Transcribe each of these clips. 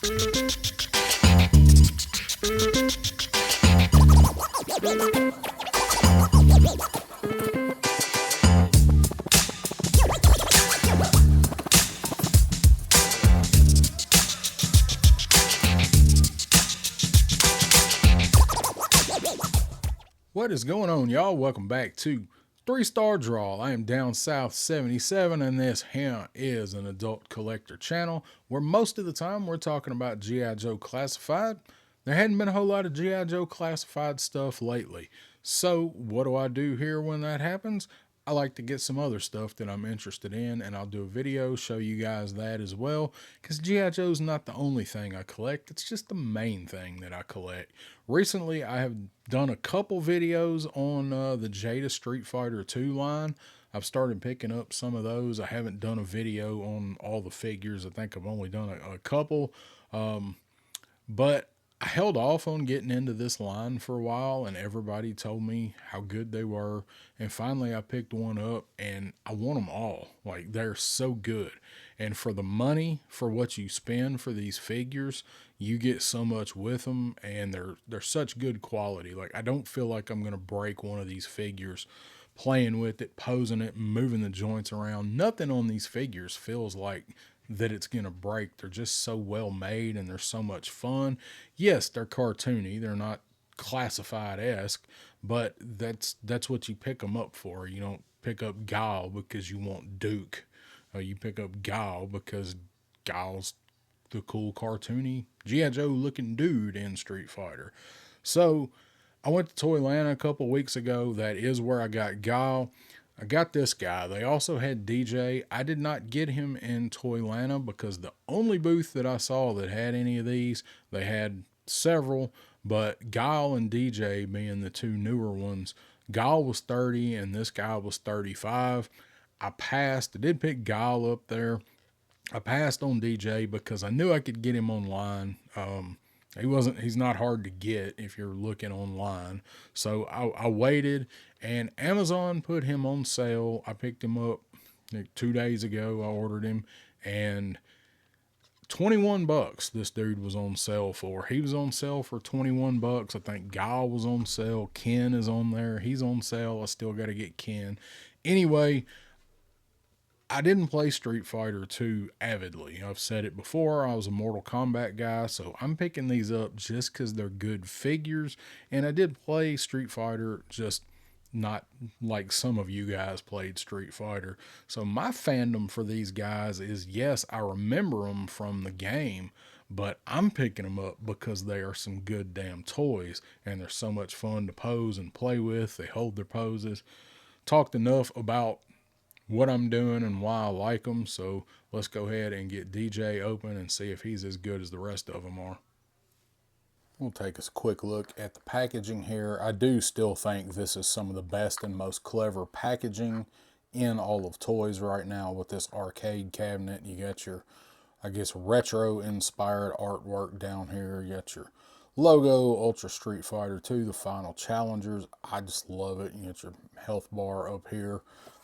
What is going on, y'all? Welcome back to 3 Star Draw. I am Down South 77, and this here is an adult collector channel where most of the time we're talking about G.I. Joe Classified. There hadn't been a whole lot of G.I. Joe Classified stuff lately. So, what do I do here when that happens? I like to get some other stuff that I'm interested in, and I'll do a video, show you guys that as well, because G.I. Joe's not the only thing I collect, it's just the main thing that I collect. Recently, I have done a couple videos on the Jada Street Fighter 2 line. I've started picking up some of those. I haven't done a video on all the figures. I think I've only done a couple, but I held off on getting into this line for a while, and everybody told me how good they were. And finally, I picked one up, and I want them all. Like, they're so good. And for the money, for what you spend for these figures, you get so much with them, and they're such good quality. Like, I don't feel like I'm gonna break one of these figures playing with it, posing it, moving the joints around. Nothing on these figures feels like that it's gonna break. They're just so well made and they're so much fun. Yes, they're cartoony, they're not classified-esque, but that's what you pick them up for. You don't pick up Guile because you want Duke. You pick up Guile because Guile's the cool cartoony G.I. Joe looking dude in Street Fighter. So I went to Toylanta a couple weeks ago. That is where I got Guile. I got this guy. They also had Dee Jay. I did not get him in Toylanta because the only booth that I saw that had any of these, they had several, but Guile and Dee Jay being the two newer ones. Guile was 30 and this guy was 35. I passed. I did pick Guile up there. I passed on Dee Jay because I knew I could get him online. He's not hard to get if you're looking online. So I waited, and Amazon put him on sale. I picked him up like 2 days ago. I ordered him, and $21 this dude was on sale for. He was on sale for $21. I think Guile was on sale. Ken is on there. He's on sale. I still got to get Ken. Anyway, I didn't play Street Fighter 2 avidly. I've said it before, I was a Mortal Kombat guy, so I'm picking these up just because they're good figures. And I did play Street Fighter, just not like some of you guys played Street Fighter. So my fandom for these guys is, yes, I remember them from the game, but I'm picking them up because they are some good damn toys, and they're so much fun to pose and play with. They hold their poses. Talked enough about what I'm doing and why I like them, so let's go ahead and get Dee Jay open and see if he's as good as the rest of them are. We'll take a quick look at the packaging here. I do still think this is some of the best and most clever packaging in all of toys right now with this arcade cabinet. You got your, I guess, retro inspired artwork down here. You got your logo, Ultra Street Fighter 2, the final challengers. I just love it. You got your health bar up here.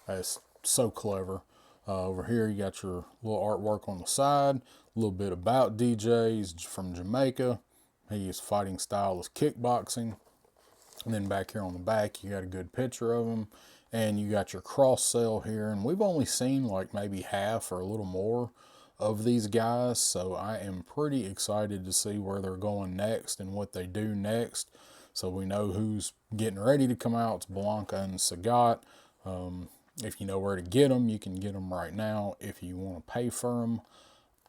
That's so clever. Over here you got your little artwork on the side, a little bit about Dee Jay. He's from Jamaica. His fighting style is kickboxing. And then back here on the back you got a good picture of him, and you got your cross sell here, and we've only seen like maybe half or a little more of these guys, so I am pretty excited to see where they're going next and what they do next. So we know who's getting ready to come out. It's Blanca and Sagat. If you know where to get them, you can get them right now. If you want to pay for them,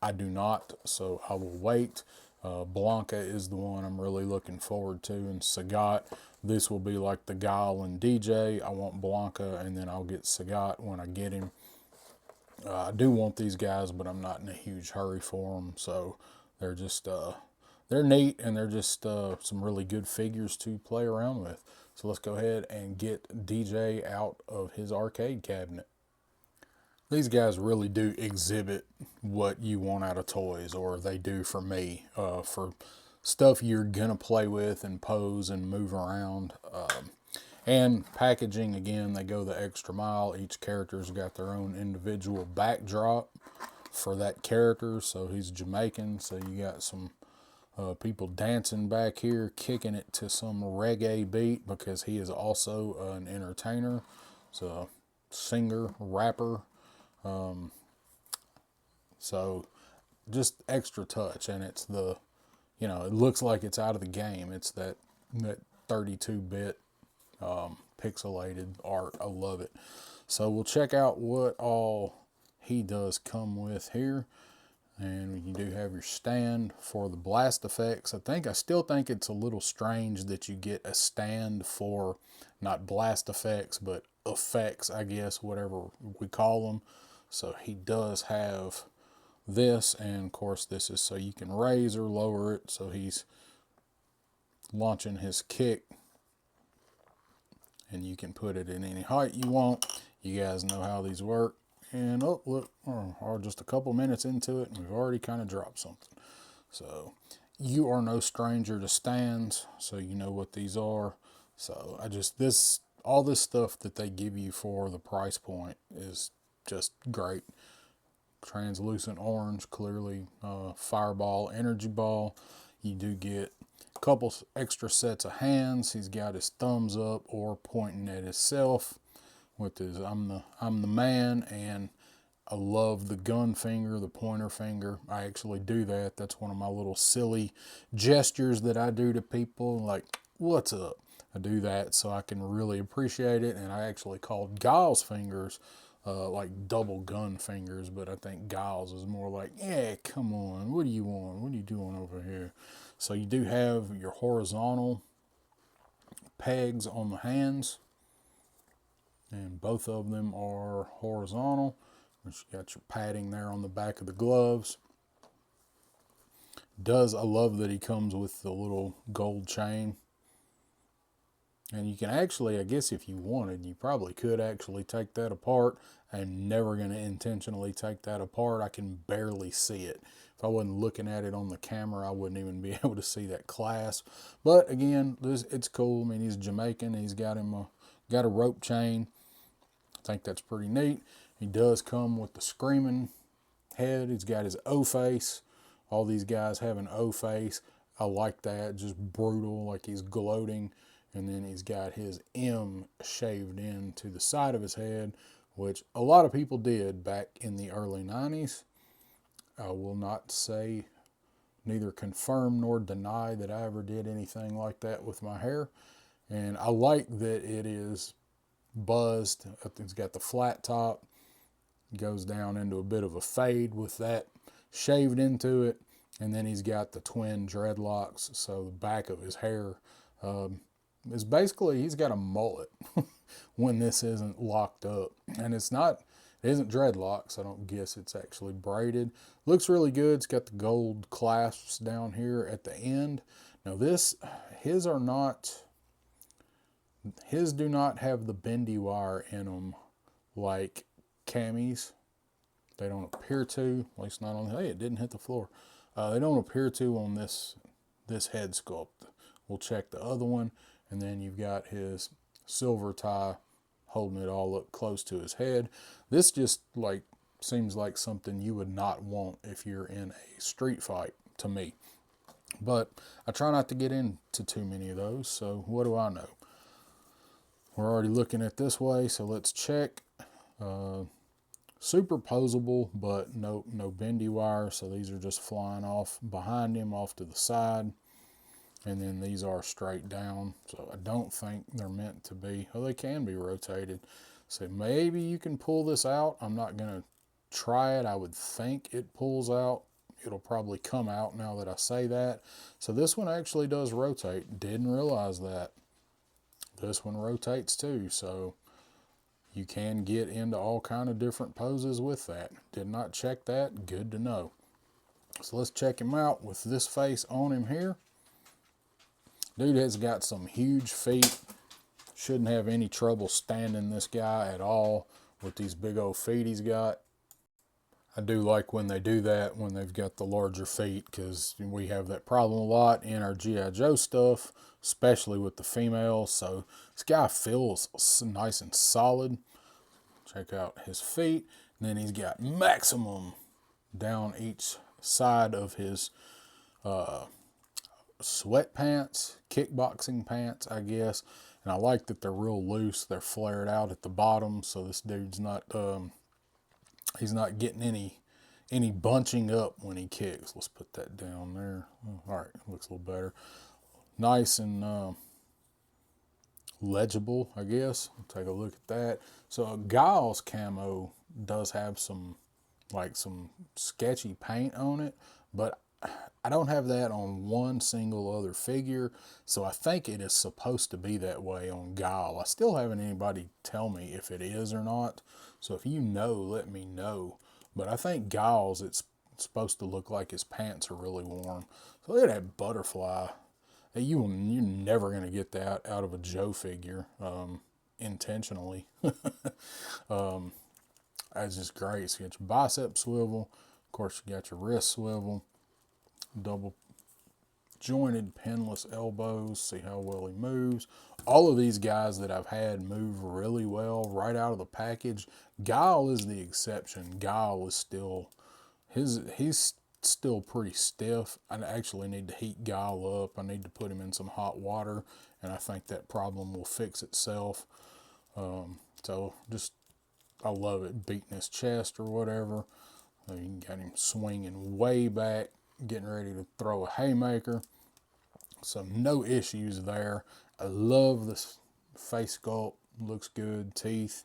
I do not, so I will wait. Blanca is the one I'm really looking forward to, and Sagat, this will be like the Guile and Dee Jay. I want Blanca, and then I'll get Sagat when I get him. I do want these guys, but I'm not in a huge hurry for them, so they're just, they're neat, and they're just some really good figures to play around with. So let's go ahead and get Dee Jay out of his arcade cabinet. These guys really do exhibit what you want out of toys, or they do for me, for stuff you're going to play with and pose and move around. And packaging, again, they go the extra mile. Each character's got their own individual backdrop for that character. So he's Jamaican, so you got some people dancing back here, kicking it to some reggae beat, because he is also an entertainer. So singer, rapper. So just extra touch, and it's the, it looks like it's out of the game. It's that 32-bit pixelated art. I love it. So we'll check out what all he does come with here. And you do have your stand for the blast effects. I still think it's a little strange that you get a stand for not blast effects, but effects, I guess, whatever we call them. So he does have this, and of course this is so you can raise or lower it. So he's launching his kick, and you can put it in any height you want. You guys know how these work. And oh, look, we're just a couple minutes into it, and we've already kind of dropped something. So you are no stranger to stands, so you know what these are. So all this stuff that they give you for the price point is just great. Translucent orange, clearly fireball, energy ball. You do get a couple extra sets of hands. He's got his thumbs up or pointing at himself with his I'm the man, and I love the gun finger, the pointer finger. I actually do that. That's one of my little silly gestures that I do to people, like, what's up? I do that so I can really appreciate it. And I actually called Giles fingers like double gun fingers, but I think Giles is more like, yeah, come on, what do you want? What are you doing over here? So you do have your horizontal pegs on the hands, and both of them are horizontal. You got your padding there on the back of the gloves. I love that he comes with the little gold chain. And you can actually, I guess if you wanted, you probably could actually take that apart. I'm never going to intentionally take that apart. I can barely see it. If I wasn't looking at it on the camera, I wouldn't even be able to see that clasp. But again, it's cool. I mean, he's Jamaican. He's got a rope chain. I think that's pretty neat. He does come with the screaming head. He's got his O face. All these guys have an O face. I like that. Just brutal, like he's gloating. And then he's got his M shaved in to the side of his head, which a lot of people did back in the early 90s. I will not say, neither confirm nor deny that I ever did anything like that with my hair. And I like that it is buzzed. It's got the flat top. Goes down into a bit of a fade with that shaved into it. And then he's got the twin dreadlocks. So the back of his hair is basically, he's got a mullet when this isn't locked up. And it isn't dreadlocks. I don't guess it's actually braided. Looks really good. It's got the gold clasps down here at the end. Now his do not have the bendy wire in them like Cammy's. They don't appear to, at least not on, hey, it didn't hit the floor. They don't appear to on this head sculpt. We'll check the other one. And then you've got his silver tie holding it all up close to his head. This just seems like something you would not want if you're in a street fight, to me. But I try not to get into too many of those, so what do I know? We're already looking at this way, so let's check. Superposable, but no bendy wire, so these are just flying off behind him, off to the side. And then these are straight down, so I don't think they're meant to be. Oh, they can be rotated. So maybe you can pull this out. I'm not going to try it. I would think it pulls out. It'll probably come out now that I say that. So this one actually does rotate. Didn't realize that. This one rotates too, so you can get into all kind of different poses with that. Did not check that. Good to know. So let's check him out with this face on him here. Dude has got some huge feet. Shouldn't have any trouble standing this guy at all with these big old feet he's got. I do like when they do that, when they've got the larger feet, because we have that problem a lot in our G.I. Joe stuff, especially with the females. So this guy feels nice and solid. Check out his feet. And then he's got maximum down each side of his sweatpants, kickboxing pants, I guess. And I like that they're real loose. They're flared out at the bottom, so this dude's not he's not getting any bunching up when he kicks. Let's put that down there. All right, looks a little better. Nice and legible, I guess. Take a look at that. So Guile's camo does have some sketchy paint on it, but I don't have that on one single other figure, so I think it is supposed to be that way on Guile. I still haven't anybody tell me if it is or not, so if you know, let me know. But I think Guile's, it's supposed to look like his pants are really warm. So look at that butterfly. You're never going to get that out of a Joe figure intentionally. That's just great. So you got your bicep swivel. Of course, you got your wrist swivel. Double jointed pinless elbows. See how well he moves. All of these guys that I've had move really well right out of the package. Guile is the exception. Guile is still, he's still pretty stiff. I actually need to heat Guile up. I need to put him in some hot water, and I think that problem will fix itself. So just, I love it. Beating his chest or whatever. You got him swinging way back, getting ready to throw a haymaker. So no issues there. I love this face sculpt. Looks good. Teeth.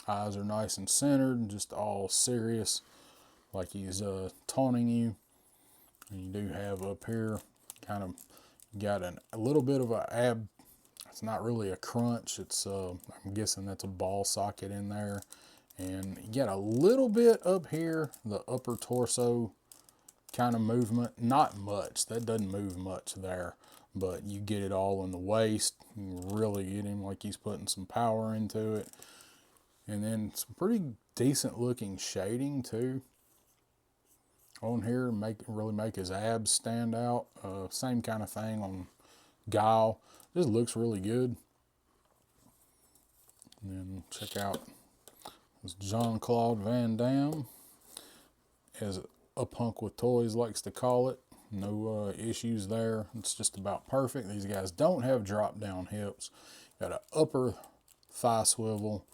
Eyes are nice and centered. Just all serious, like he's taunting you. And you do have up here kind of got a little bit of a ab. It's not really a crunch. It's I'm guessing that's a ball socket in there. And you got a little bit up here, the upper torso kind of movement. Not much. That doesn't move much there. But you get it all in the waist. You really get him like he's putting some power into it. And then some pretty decent looking shading too on here. Really make his abs stand out. Same kind of thing on Guile. This looks really good. And then check out this Jean-Claude Van Damme, as a punk with toys likes to call it. No issues there. It's just about perfect. These guys don't have drop down hips. Got an upper thigh swivel.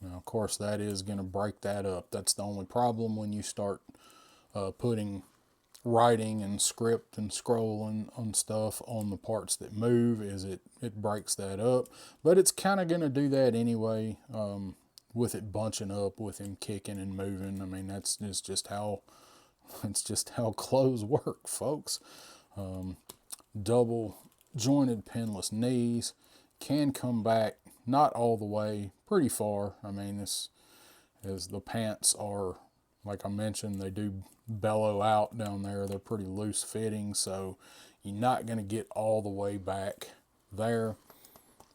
Now, of course, that is going to break that up. That's the only problem when you start putting writing and script and scrolling on stuff on the parts that move, is it breaks that up. But it's kind of going to do that anyway, with it bunching up, with him kicking and moving. I mean, that's just how clothes work, folks. Double jointed pinless knees, can come back not all the way, pretty far. I mean, this, as the pants are, like I mentioned, they do bellow out down there. They're pretty loose fitting, so you're not going to get all the way back there.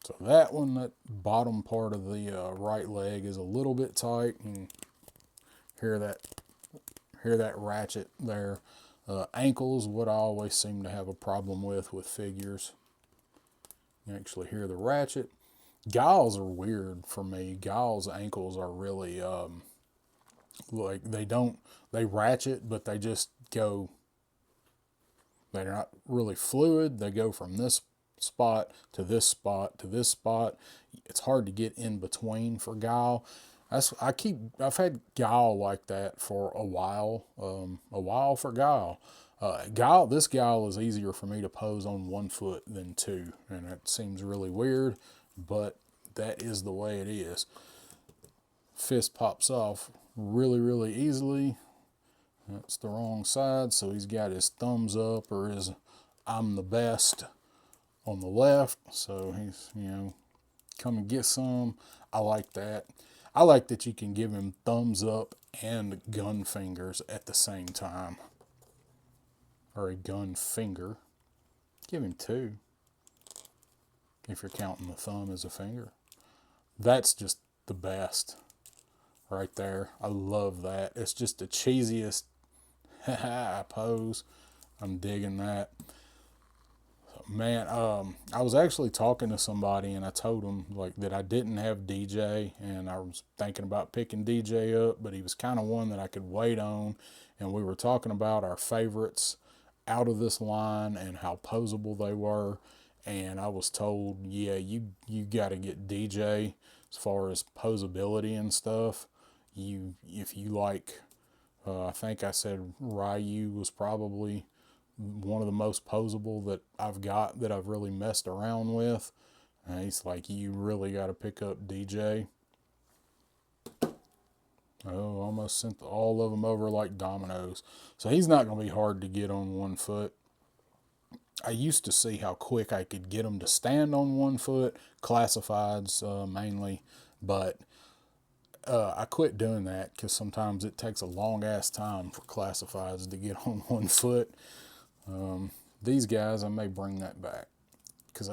So that one, that bottom part of the right leg is a little bit tight. You can hear that ratchet there. Ankles, what I always seem to have a problem with figures. You actually hear the ratchet. Guiles are weird for me. Guile's ankles are really like they ratchet, but they just go, they're not really fluid. They go from this spot to this spot to this spot. It's hard to get in between for Guile. I've had Guile like that for a while for Guile. This Guile is easier for me to pose on 1 foot than 2, and it seems really weird, but that is the way it is. Fist pops off really, really easily. That's the wrong side, so he's got his thumbs up, or his I'm the best on the left, so he's, come and get some. I like that. I like that you can give him thumbs up and gun fingers at the same time. Or a gun finger. Give him 2. If you're counting the thumb as a finger. That's just the best. Right there. I love that. It's just the cheesiest pose. I'm digging that. Man, I was actually talking to somebody, and I told him that I didn't have Dee Jay, and I was thinking about picking Dee Jay up, but he was kind of one that I could wait on. and we were talking about our favorites out of this line and how posable they were. And I was told, yeah, you got to get Dee Jay as far as posability and stuff. If you like, I think I said Ryu was probably one of the most posable that I've got, that I've really messed around with. And he's like, you really got to pick up Dee Jay. Oh, almost sent all of them over like dominoes. So he's not going to be hard to get on one foot. I used to see how quick I could get them to stand on one foot, classifieds mainly, but I quit doing that because sometimes it takes a long ass time for classifieds to get on one foot. These guys, I may bring that back because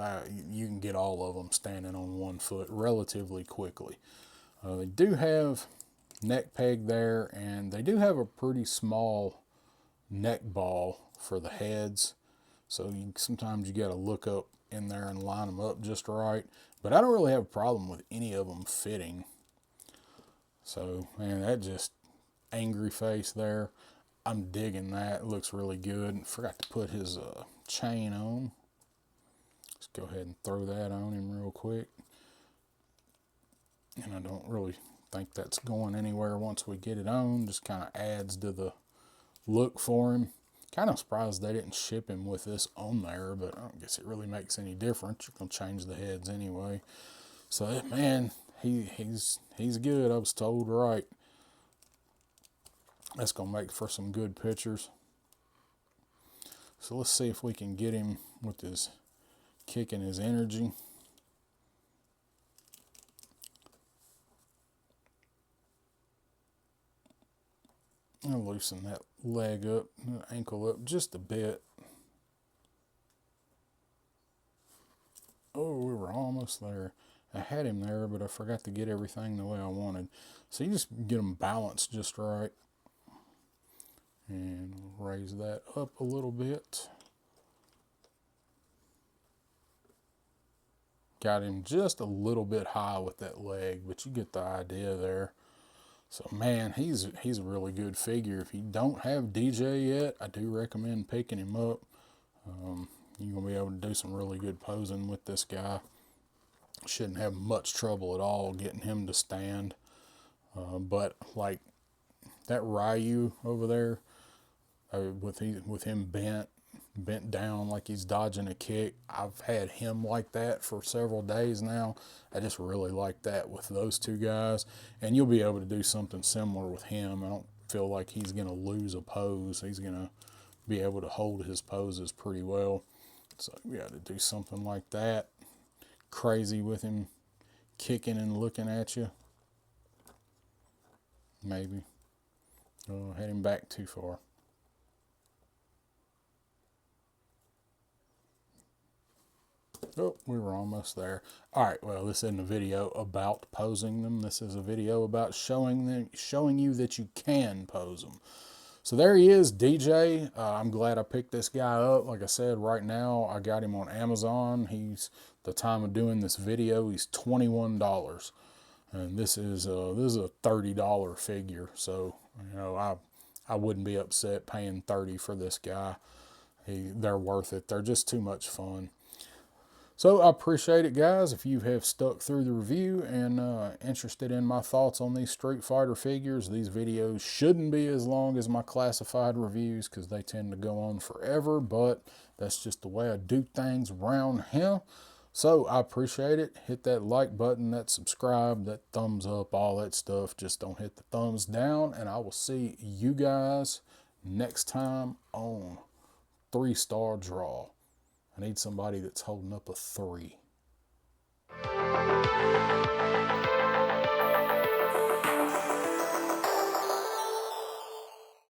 you can get all of them standing on one foot relatively quickly. They do have neck peg there, and they do have a pretty small neck ball for the heads. So sometimes you got to look up in there and line them up just right. But I don't really have a problem with any of them fitting. So, man, that just angry face there. I'm digging that. It looks really good. Forgot to put his chain on. Let's go ahead and throw that on him real quick. And I don't really think that's going anywhere once we get it on. Just kind of adds to the look for him. Kind of surprised they didn't ship him with this on there, but I don't guess it really makes any difference. You're going to change the heads anyway. So, man, he's good. I was told right. That's going to make for some good pictures. So let's see if we can get him with his kick and his energy. I'll loosen that leg up, ankle up just a bit. Oh, we were almost there. I had him there, but I forgot to get everything the way I wanted. So you just get them balanced just right. And raise that up a little bit. Got him just a little bit high with that leg, but you get the idea there. So, man, he's a really good figure. If you don't have Dee Jay yet, I do recommend picking him up. You're going to be able to do some really good posing with this guy. Shouldn't have much trouble at all getting him to stand. But, like, that Ryu over there, with him bent down like he's dodging a kick, I've had him like that for several days now. I just really like that with those two guys, and you'll be able to do something similar with him. I don't feel like he's going to lose a pose. He's going to be able to hold his poses pretty well. So we got to do something like that. Crazy with him kicking and looking at you. Maybe. Oh, heading back too far. Oh, we were almost there. All right, well, this isn't a video about posing them. This is a video about showing you that you can pose them. So there he is, Dee Jay. I'm glad I picked this guy up. Like I said, right now I got him on Amazon. He's, the time of doing this video, he's $21, and this is a $30 figure. So you know, I wouldn't be upset paying $30 for this guy. They're worth it. They're just too much fun. So I appreciate it, guys. If you have stuck through the review and interested in my thoughts on these Street Fighter figures, these videos shouldn't be as long as my classified reviews because they tend to go on forever, but that's just the way I do things around here. So I appreciate it. Hit that like button, that subscribe, that thumbs up, all that stuff. Just don't hit the thumbs down, and I will see you guys next time on 3-Star Draw. I need somebody that's holding up a 3.